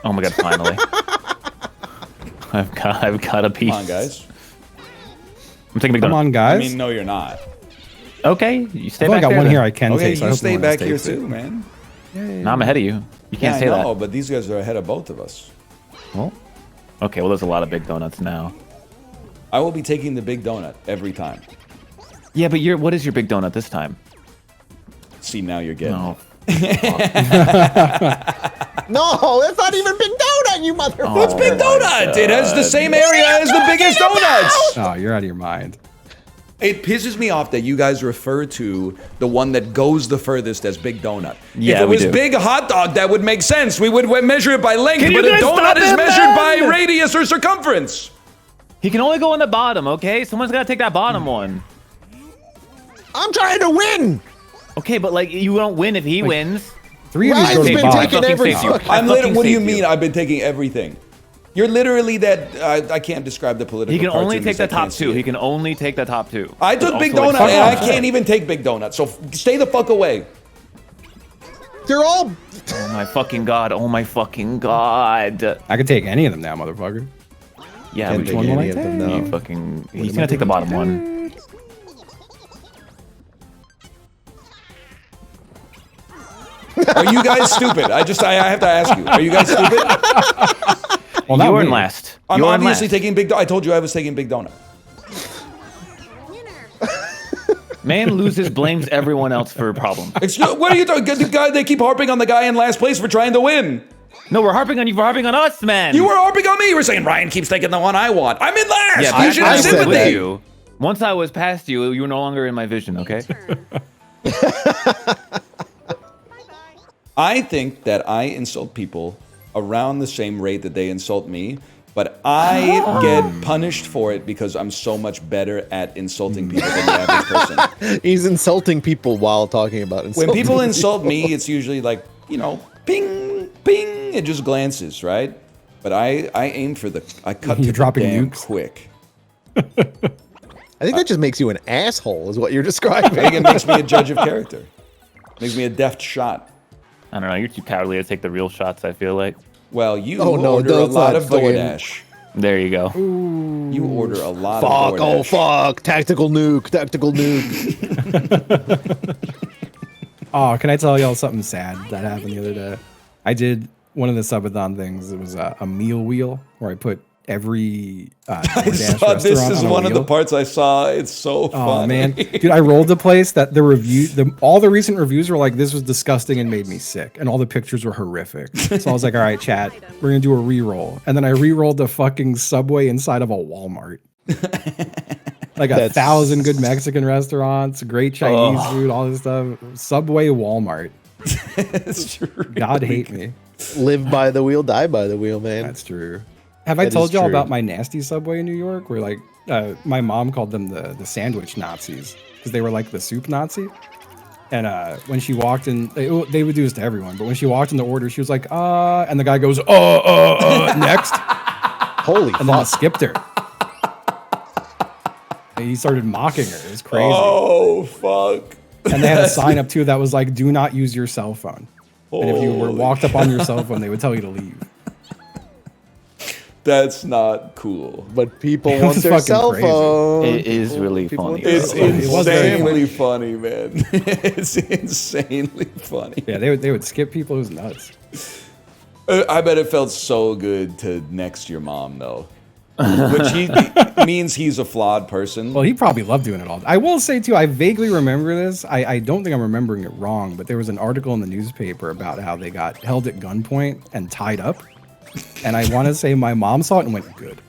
Oh my god! Finally, I've got a piece. Come on, guys. I'm taking a big Come donut. on, guys. I mean, no, you're not. Okay, you stay I've only back got there. one then. here I can Okay, take. So I you hope stay no one else back here takes it. too, man. No, I'm ahead of you. You can't Yeah, say I know, that. but these guys are ahead of both of us. Well, okay. Well, there's a lot of big donuts now. I will be taking the big donut every time. Yeah, but what is your big donut this time? See, now you're getting No. No, that's not even Big Donut, you motherfucker. What's Big Donut? It has the same area as the biggest donuts. Oh, you're out of your mind. It pisses me off that you guys refer to the one that goes the furthest as Big Donut. Yeah, if it we was do. Big Hot Dog, that would make sense. We would measure it by length, Can you but a guys donut stop is him, measured by man? radius or circumference. He can only go in the bottom. Okay, someone's gotta take that bottom one. I'm trying to win. Okay, but like you don't win if he wins. 3 of these Ryan's go to the been bottom. taking fucking every saved you. fucking- I I'm literally. fucking What do you saved mean? I've been taking everything. You're literally that. I can't describe the political. He can only cartoons, take the I top can't see two. it. He can only take the top two. I But took Big also, Donut, like, and I fuck off. can't even take Big Donut. So stay the fuck away. They're all. Oh my fucking god! Oh my fucking god! I could take any of them now, motherfucker. Yeah, Can't but take one will I any of them, take? no. you fucking. He's gonna take the bottom one. Are you guys stupid? I have to ask you. Are you guys stupid? Well, not You're in me. last. I'm You're in obviously last. taking Big Donut. I told you I was taking Big Donut. Man loses, blames everyone else for a problem. What are you talking? The guy, they keep harping on the guy in last place for trying to win. No, we're harping on you. We're harping on us, man. You were harping on me. You were saying Ryan keeps taking the one I want. I'm in last. Yeah, you should I have said sympathy. that. you. Once I was past you, you were no longer in my vision. Okay. I think that I insult people around the same rate that they insult me, but I get punished for it because I'm so much better at insulting people than the average person. He's insulting people while talking about When insulting people insult me, it's usually like, you know, ping, ping, it just glances, right? But I aim for I cut You're to the dropping damn nukes? quick. I think that just makes you an asshole, is what you're I describing. think it makes me a judge of character. Makes me a deft shot. I don't know. You're too cowardly to take the real shots. I feel like. Well, you Oh, no, order a that's lot not of fucking- DoorDash. There you go. You order a lot Fuck, of oh DoorDash. fuck, tactical nuke. Oh, can I tell y'all something sad that happened the other day? I did one of the subathon things. It was a meal wheel where I put every DoorDash So this restaurant is on a one of the wheel. parts I saw. It's so funny. Oh man, dude, I rolled the place that all the recent reviews were like, this was disgusting and made me sick, and all the pictures were horrific. So I was like, all right, chat, we're gonna do a re-roll, and then I re-rolled the fucking Subway inside of a Walmart. Like That's- 1,000 good Mexican restaurants, great Chinese food, all this stuff. Subway, Walmart. It's true. God hate me. Live by the wheel, die by the wheel, man. That's true. Have I That told is y'all true. about my nasty Subway in New York? Where like my mom called them the sandwich Nazis because they were like the soup Nazi. And when she walked in, they would do this to everyone. But when she walked in the order, she was like, and the guy goes, next, Holy and then fuck. skipped her. And he started mocking her. It was crazy. Oh, fuck. And they had a sign up too that was like, "Do not use your cell phone." And if you were walked up on your cell phone, they would tell you to leave. That's not cool. But people It want was their fucking cell crazy. phone. It is really People funny. want their It's cell phone. It was very insanely funny, man. It's insanely funny. Yeah, they would skip people. It was nuts. I bet it felt so good to next your mom, though. Which means he's a flawed person. Well, he probably loved doing it all. I will say too, I vaguely remember this. I don't think I'm remembering it wrong, but there was an article in the newspaper about how they got held at gunpoint and tied up. And I want to say my mom saw it and went, good.